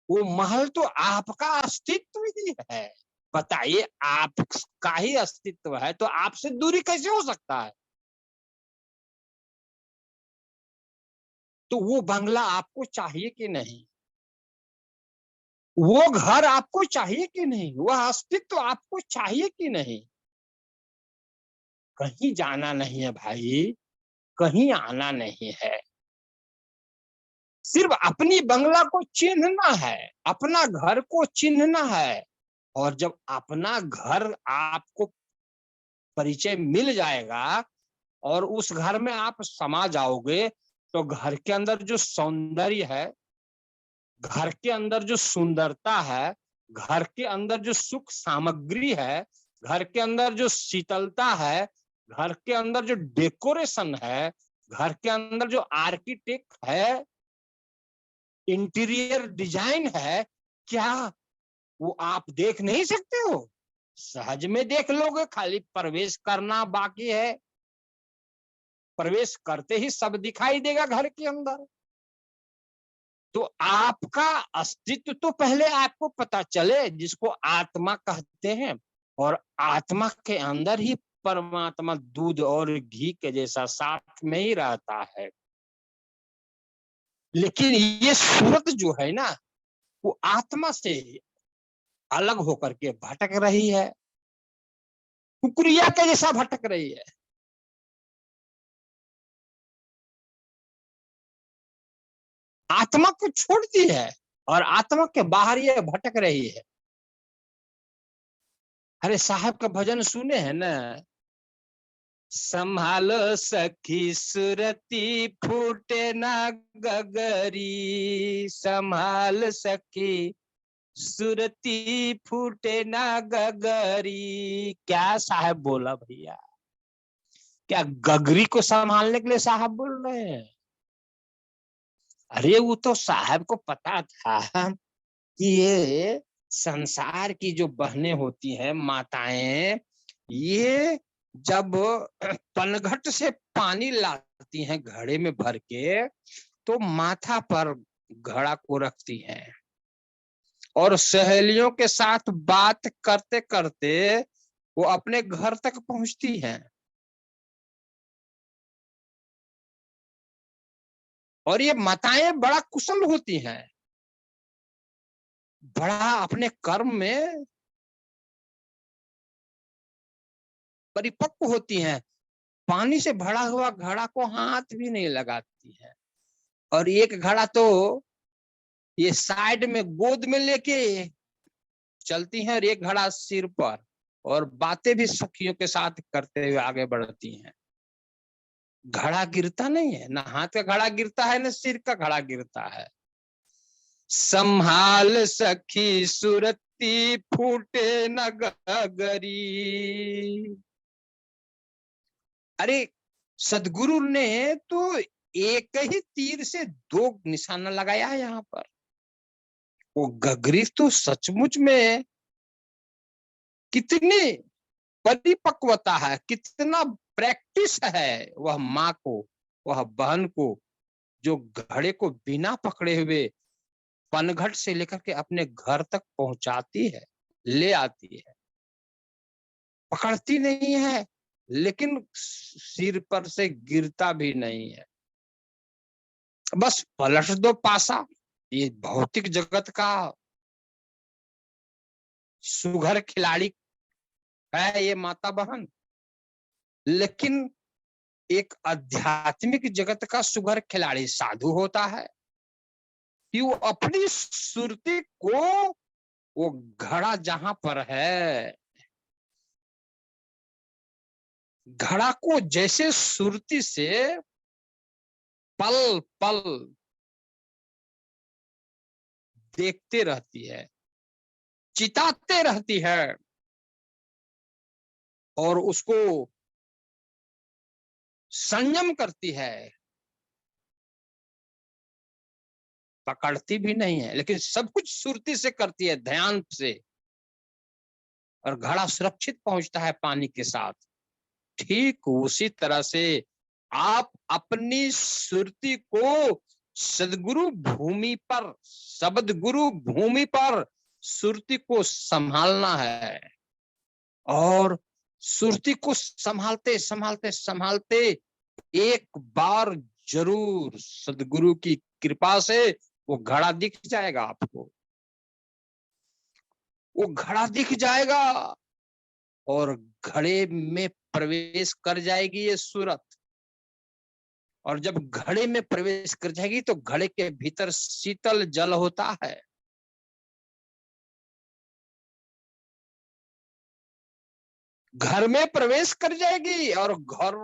वो महल तो आपका अस्तित्व ही है। बताइए, आपका ही अस्तित्व है तो आपसे दूरी कैसे हो सकता है? तो वो बंगला आपको चाहिए कि नहीं? वो घर आपको चाहिए कि नहीं? वह अस्तित्व आपको चाहिए कि नहीं? कहीं जाना नहीं है भाई, कहीं आना नहीं है। सिर्फ अपनी बंगला को चिन्हना है, अपना घर को चिन्हना है। और जब अपना घर आपको परिचय मिल जाएगा और उस घर में आप समा जाओगे, तो घर के अंदर जो सौंदर्य है, घर के अंदर जो सुंदरता है, घर के अंदर जो सुख सामग्री है, घर के अंदर जो शीतलता है, घर के अंदर जो डेकोरेशन है, घर के अंदर जो आर्किटेक्ट है, इंटीरियर डिजाइन है, क्या वो आप देख नहीं सकते हो? सहज में देख लोगे, खाली प्रवेश करना बाकी है। प्रवेश करते ही सब दिखाई देगा घर के अंदर। तो आपका अस्तित्व तो पहले आपको पता चले, जिसको आत्मा कहते हैं। और आत्मा के अंदर ही परमात्मा दूध और घी के जैसा साथ में ही रहता है। लेकिन ये सूरत जो है ना, वो आत्मा से अलग होकर के भटक रही है, कुकुरिया के जैसा भटक रही है। आत्मा को छोड़ती है और आत्मा के बाहर ये भटक रही है। अरे साहब का भजन सुने हैं ना, संभालो सखी सुरती फूटे ना गगरी, संभाल सखी सुरती फूटे ना गगरी। क्या साहब बोला भैया? क्या गगरी को संभालने के लिए साहब बोल रहे हैं? अरे वो तो साहब को पता था कि ये संसार की जो बहनें होती हैं, माताएं, ये जब पनघट से पानी लाती हैं घड़े में भर के, तो माथा पर घड़ा को रखती हैं और सहेलियों के साथ बात करते करते वो अपने घर तक पहुंचती हैं। और ये माताएं बड़ा कुशल होती हैं, बड़ा अपने कर्म में परिपक्व होती हैं। पानी से भरा हुआ घड़ा को हाथ भी नहीं लगाती है। और एक घड़ा तो ये साइड में गोद में लेके चलती हैं और एक घड़ा सिर पर, और बातें भी सखियों के साथ करते हुए आगे बढ़ती हैं। घड़ा गिरता नहीं है, ना हाथ का घड़ा गिरता है, ना सिर का घड़ा गिरता है। संभाल सखी सुरती फूटे न गगरी। अरे सदगुरु ने तो एक ही तीर से दो निशाना लगाया है यहाँ पर। वो गगरी तो सचमुच में कितनी परिपक्वता है, कितना प्रैक्टिस है वह माँ को, वह बहन को, जो घड़े को बिना पकड़े हुए पनघट से लेकर के अपने घर तक पहुंचाती है, ले आती है। पकड़ती नहीं है, लेकिन सिर पर से गिरता भी नहीं है। बस पलट दो पासा। ये भौतिक जगत का सुघर खिलाड़ी है ये माता बहन, लेकिन एक आध्यात्मिक जगत का सुघर खिलाड़ी साधु होता है कि वो अपनी सुरती को, वो घड़ा जहां पर है, घड़ा को जैसे सुरती से पल पल देखते रहती है, चिताते रहती है और उसको संयम करती है। पकड़ती भी नहीं है, लेकिन सब कुछ सुरती से करती है, ध्यान से। और घड़ा सुरक्षित पहुंचता है पानी के साथ। ठीक उसी तरह से आप अपनी सुरती को सदगुरु भूमि पर, शब्द गुरु भूमि पर सुरती को संभालना है। और सुरती को संभालते संभालते संभालते एक बार जरूर सदगुरु की कृपा से वो घड़ा दिख जाएगा आपको, वो घड़ा दिख जाएगा और घड़े में प्रवेश कर जाएगी ये सूरत। और जब घड़े में प्रवेश कर जाएगी तो घड़े के भीतर शीतल जल होता है। घर में प्रवेश कर जाएगी और घर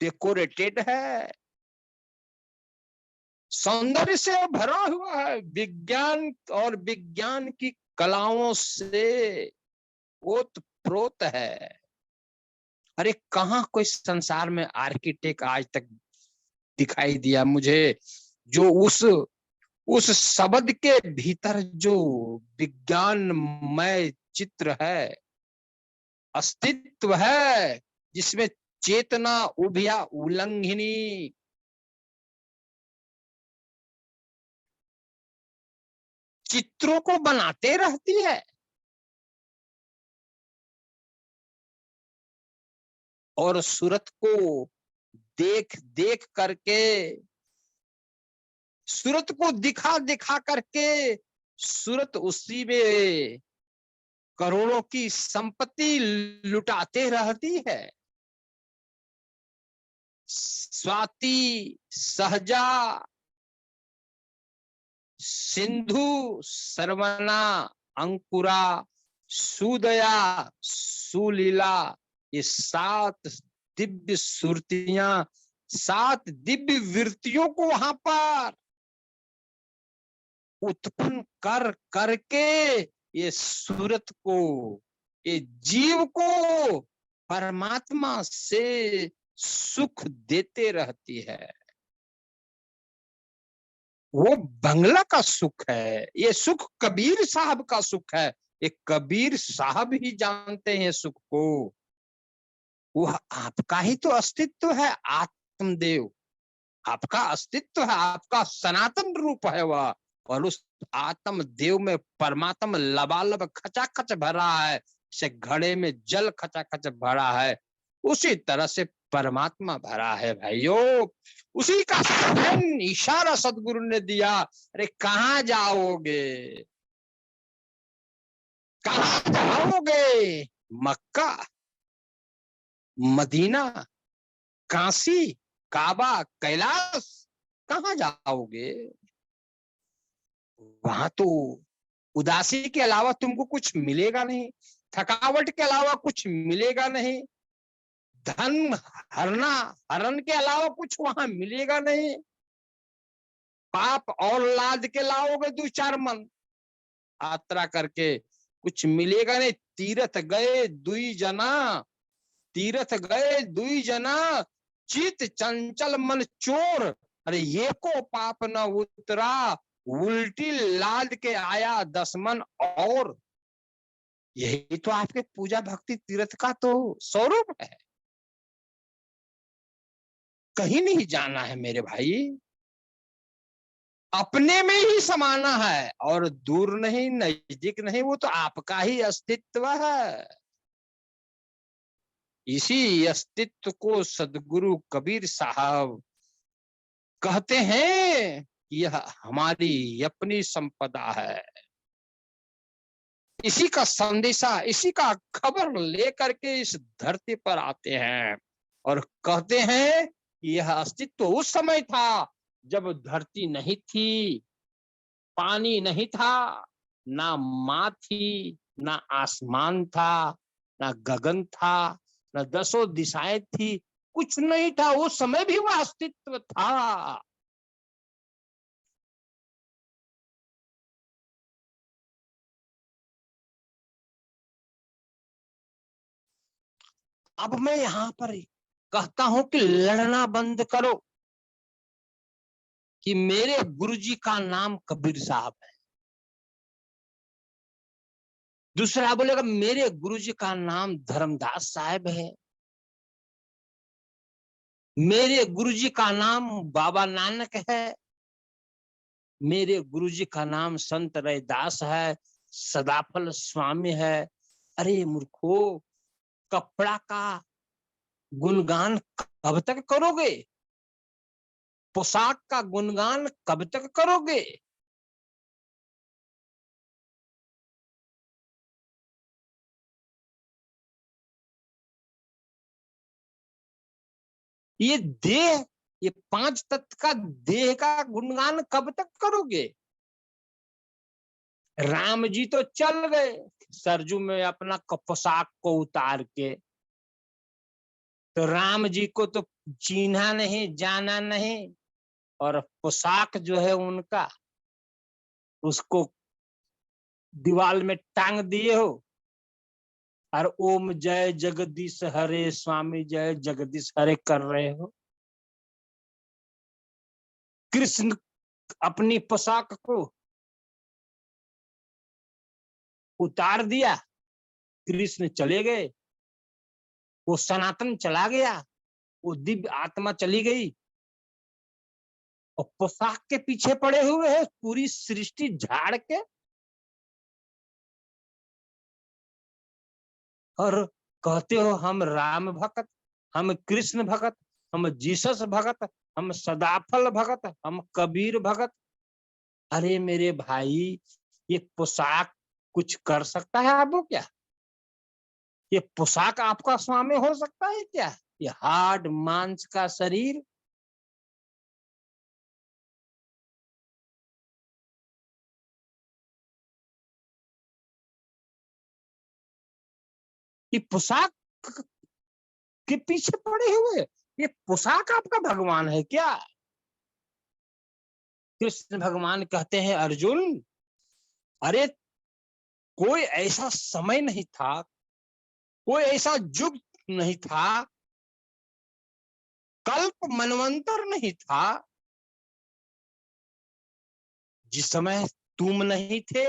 डेकोरेटेड है, सौंदर्य से भरा हुआ है, विज्ञान और विज्ञान की कलाओं से ओतप्रोत है। अरे कहाँ कोई संसार में आर्किटेक्ट आज तक दिखाई दिया मुझे, जो उस शब्द के भीतर जो विज्ञानमय चित्र है, अस्तित्व है, जिसमें चेतना उभया उल्लंघिनी, चित्रों को बनाते रहती है। और सूरत को देख देख करके, सूरत को दिखा दिखा करके सूरत उसी में करोड़ों की संपत्ति लुटाते रहती है। स्वाति, सहजा, सिंधु, सर्वना, अंकुरा, सुदया, सुलीला, ये 7 दिव्य सुरतियां, 7 दिव्य वृत्तियों को वहां पर उत्पन्न कर करके ये सूरत को, ये जीव को परमात्मा से सुख देते रहती है। वो बंगला का सुख है, ये सुख कबीर साहब का सुख है। ये कबीर साहब ही जानते हैं सुख को। वो आपका ही तो अस्तित्व है, आत्मदेव आपका अस्तित्व है, आपका सनातन रूप है वह। और उस आत्म देव में परमात्मा लबालब खचाखच भरा है, से घड़े में जल खचाखच भरा है, उसी तरह से परमात्मा भरा है भाइयों। उसी का इशारा सदगुरु ने दिया। अरे कहाँ जाओगे, कहाँ जाओगे? मक्का, मदीना, काशी, काबा, कैलाश, कहाँ जाओगे? वहां तो उदासी के अलावा तुमको कुछ मिलेगा नहीं, थकावट के अलावा कुछ मिलेगा नहीं, धन हरना हरण के अलावा कुछ वहां मिलेगा नहीं, पाप और लाद के लाओगे 2-4 मन यात्रा करके, कुछ मिलेगा नहीं। तीर्थ गए दुई जना, तीर्थ गए दुई जना, चित चंचल मन चोर, अरे ये को पाप न उतरा, उल्टी लाद के आया 10 मन और। यही तो आपके पूजा भक्ति तीर्थ का तो स्वरूप है। कहीं नहीं जाना है मेरे भाई, अपने में ही समाना है, और दूर नहीं नजदीक नहीं, वो तो आपका ही अस्तित्व है। इसी अस्तित्व को सदगुरु कबीर साहब कहते हैं, यह हमारी अपनी संपदा है। इसी का संदेशा, इसी का खबर लेकर के इस धरती पर आते हैं और कहते हैं यह अस्तित्व उस समय था जब धरती नहीं थी, पानी नहीं था, ना माँ थी, ना आसमान था, ना गगन था, ना 10 दिशाएं थी, कुछ नहीं था। उस समय भी वह अस्तित्व था। अब मैं यहां पर कहता हूं कि लड़ना बंद करो कि मेरे गुरुजी का नाम कबीर साहब है। दूसरा बोलेगा मेरे गुरुजी का नाम धर्मदास साहब है। मेरे गुरुजी का नाम बाबा नानक है, मेरे गुरुजी का नाम संत रैदास है, सदाफल स्वामी है। अरे मूर्खो, कपड़ा का गुणगान कब तक करोगे? पोशाक का गुणगान कब तक करोगे? ये देह, ये पांच तत्व का देह का गुणगान कब तक करोगे? राम जी तो चल गए सरजू में अपना पोशाक को उतार के, तो राम जी को तो चिन्हा नहीं, जाना नहीं, और पोशाक जो है उनका, उसको दीवार में टांग दिए हो, और ओम जय जगदीश हरे स्वामी जय जगदीश हरे कर रहे हो। कृष्ण अपनी पोशाक को उतार दिया, कृष्ण चले गए, वो सनातन चला गया, वो दिव्य आत्मा चली गई, और पोशाक के पीछे पड़े हुए हैं पूरी सृष्टि झाड़ के, और कहते हो हम राम भक्त, हम कृष्ण भगत, हम जीसस भगत, हम सदाफल भगत, हम कबीर भगत। अरे मेरे भाई, ये पोशाक कुछ कर सकता है आपको क्या? ये पोशाक आपका स्वामी हो सकता है क्या? ये हार्ड मांस का शरीर, ये पोशाक के पीछे पड़े हुए, ये पोशाक आपका भगवान है क्या? कृष्ण भगवान कहते हैं अर्जुन, अरे कोई ऐसा समय नहीं था, कोई ऐसा युग नहीं था, कल्प मनवंतर नहीं था, जिस समय तुम नहीं थे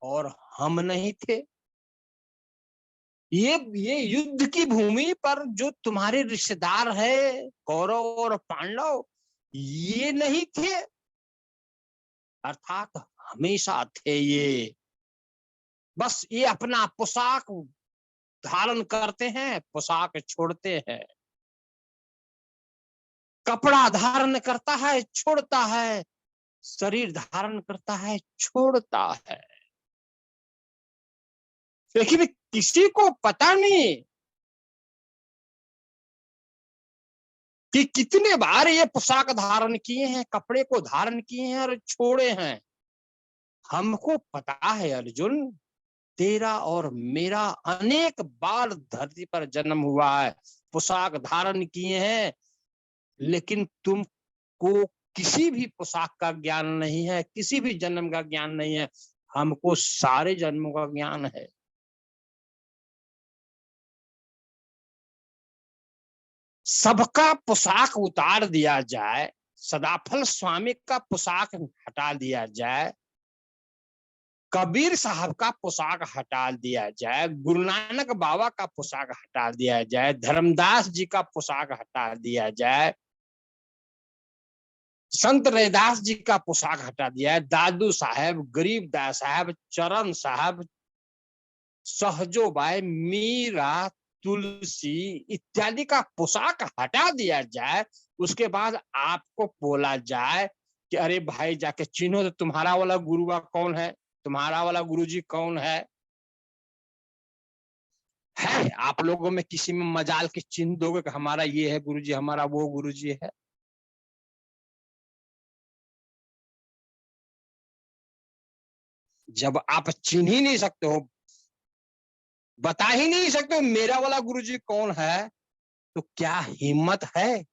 और हम नहीं थे। ये युद्ध की भूमि पर जो तुम्हारे रिश्तेदार है कौरव और पांडव, ये नहीं थे, अर्थात हमेशा थे ये। बस ये अपना पोशाक धारण करते हैं, पोशाक छोड़ते हैं, कपड़ा धारण करता है छोड़ता है, शरीर धारण करता है छोड़ता है। लेकिन किसी को पता नहीं कि कितने बार ये पोशाक धारण किए हैं, कपड़े को धारण किए हैं और छोड़े हैं। हमको पता है अर्जुन, तेरा और मेरा अनेक बार धरती पर जन्म हुआ है, पोशाक धारण किए हैं, लेकिन तुमको किसी भी पोशाक का ज्ञान नहीं है, किसी भी जन्म का ज्ञान नहीं है। हमको सारे जन्मों का ज्ञान है। सबका पोशाक उतार दिया जाए, सदाफल स्वामी का पोशाक हटा दिया जाए, कबीर साहब का पोशाक हटा दिया जाए, गुरु नानक बाबा का पोशाक हटा दिया जाए, धर्मदास जी का पोशाक हटा दिया जाए, संत रैदास जी का पोशाक हटा दिया है, दादू साहब, गरीबदास साहब, चरण साहब, सहजोबाई, मीरा, तुलसी इत्यादि का पोशाक हटा दिया जाए, उसके बाद आपको बोला जाए कि अरे भाई जाके चिन्हो तो तुम्हारा वाला गुरु कौन है, तुम्हारा वाला गुरुजी कौन है आप लोगों में किसी में मजाल के चिन्ह दोगे कि हमारा ये है गुरुजी, हमारा वो गुरुजी है? जब आप चिन्ह ही नहीं सकते हो, बता ही नहीं सकते हो मेरा वाला गुरुजी कौन है, तो क्या हिम्मत है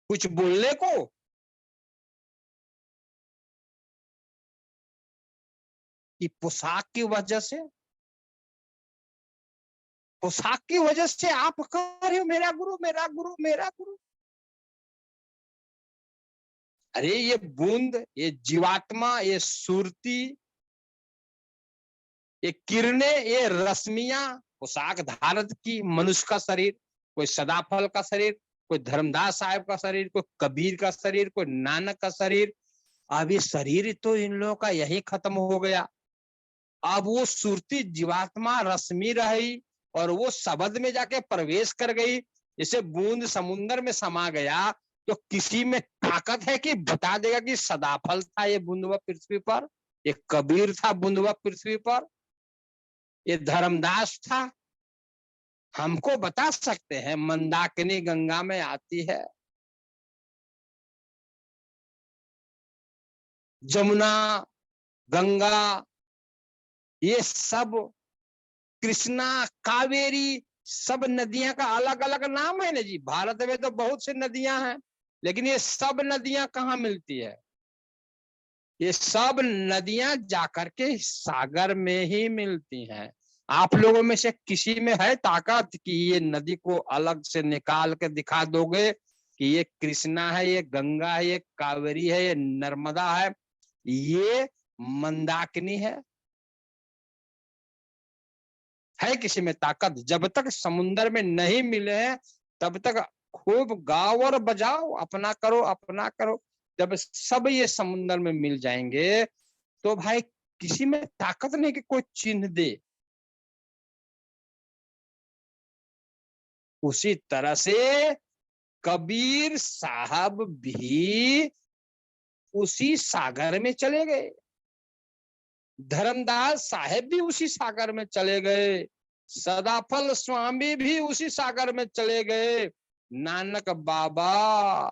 कुछ बोलने को? कि पोशाक की वजह से, पोशाक की वजह से आप कह रहे हो मेरा गुरु मेरा गुरु मेरा गुरु। अरे ये बूंद, ये जीवात्मा, ये सुरती, ये किरणें, ये रश्मियां, पोशाक धारत की मनुष्य का शरीर, कोई सदाफल का शरीर, कोई धर्मदास साहब का शरीर, कोई कबीर का शरीर, कोई नानक का शरीर। अब ये शरीर तो इन लोगों का यही खत्म हो गया। अब वो सुरती जीवात्मा रश्मि रही और वो शब्द में जाके प्रवेश कर गई, जैसे बूंद समुन्द्र में समा गया। तो किसी में ताकत है कि बता देगा कि सदाफल था ये बूंदवा पृथ्वी पर, ये कबीर था बूंदवा पृथ्वी पर, ये धर्मदास था? हमको बता सकते हैं? मंदाकिनी गंगा में आती है, जमुना, गंगा, ये सब, कृष्णा, कावेरी, सब नदियां का अलग अलग नाम है ना जी। भारत में तो बहुत सी नदियां हैं, लेकिन ये सब नदियां कहाँ मिलती है? ये सब नदियां जाकर के सागर में ही मिलती हैं। आप लोगों में से किसी में है ताकत कि ये नदी को अलग से निकाल के दिखा दोगे कि ये कृष्णा है, ये गंगा है, ये कावेरी है, ये नर्मदा है, ये मंदाकिनी है? है किसी में ताकत? जब तक समुन्द्र में नहीं मिले हैं तब तक खूब गाओ और बजाओ, अपना करो अपना करो। जब सब ये समुन्द्र में मिल जाएंगे तो भाई किसी में ताकत नहीं कि कोई चिन्ह दे। उसी तरह से कबीर साहब भी उसी सागर में चले गए, धर्मदास साहेब भी उसी सागर में चले गए, सदाफल स्वामी भी उसी सागर में चले गए, नानक बाबा,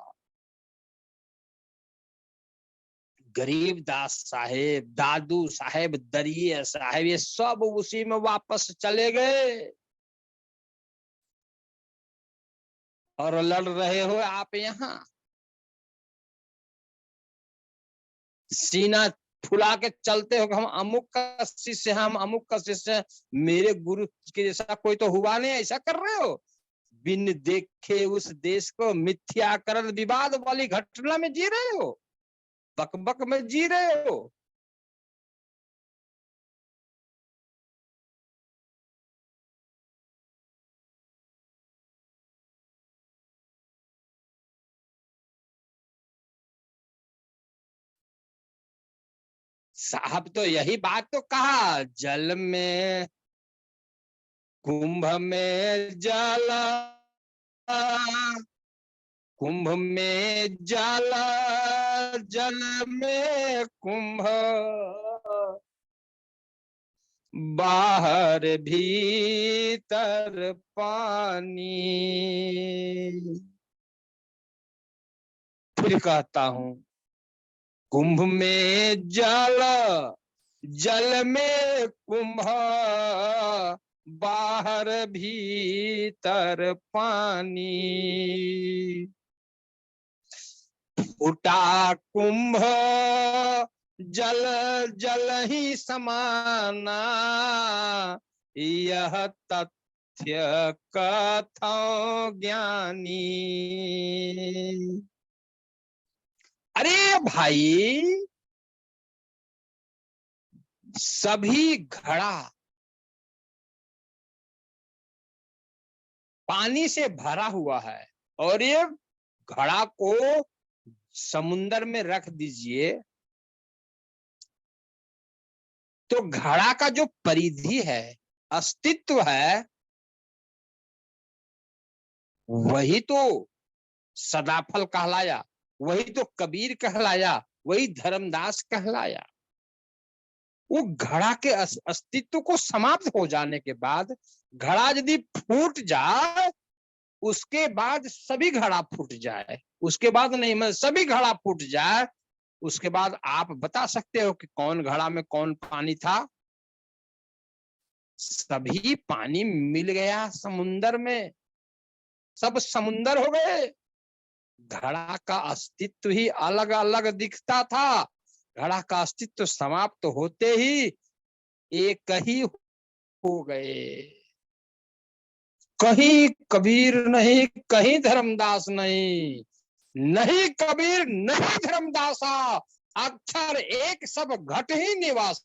गरीबदास साहेब, दादू साहेब, दरिये साहेब, ये सब उसी में वापस चले गए। और लड़ रहे हो आप यहाँ, सीना फुला के चलते हो कि हम अमुक का शिष्य हैं, हम अमुक का शिष्य हैं, मेरे गुरु के जैसा कोई तो हुआ नहीं, ऐसा कर रहे हो। बिन देखे उस देश को मिथ्याकरण विवाद वाली घटना में जी रहे हो, बकबक में जी रहे हो। साहब तो यही बात तो कहा, जल में कुंभ में जल, कुंभ में जल, जल में कुंभ, बाहर भीतर पानी। फिर कहता हूं, कुंभ में जल, जल में कुंभ, बाहर भीतर पानी। फूटा कुंभ जल जल ही समाना, यह तथ्य कथो ज्ञानी। अरे भाई, सभी घड़ा पानी से भरा हुआ है और ये घड़ा को समुन्द्र में रख दीजिए तो घड़ा का जो परिधि है, अस्तित्व है, वही तो सदाफल कहलाया, वही तो कबीर कहलाया, वही धर्मदास कहलाया। वो घड़ा के अस्तित्व को समाप्त हो जाने के बाद, घड़ा यदि फूट जाए, उसके बाद सभी घड़ा फूट जाए, उसके बाद नहीं, मैं सभी घड़ा फूट जाए, उसके बाद आप बता सकते हो कि कौन घड़ा में कौन पानी था? सभी पानी मिल गया समुन्द्र में, सब समुन्द्र हो गए। घड़ा का अस्तित्व ही अलग अलग दिखता था, घड़ा का अस्तित्व समाप्त होते ही एक ही हो गए। कहीं कबीर नहीं, कहीं धर्मदास नहीं, नहीं कबीर नहीं धर्मदासा, अक्षर एक सब घट ही निवास।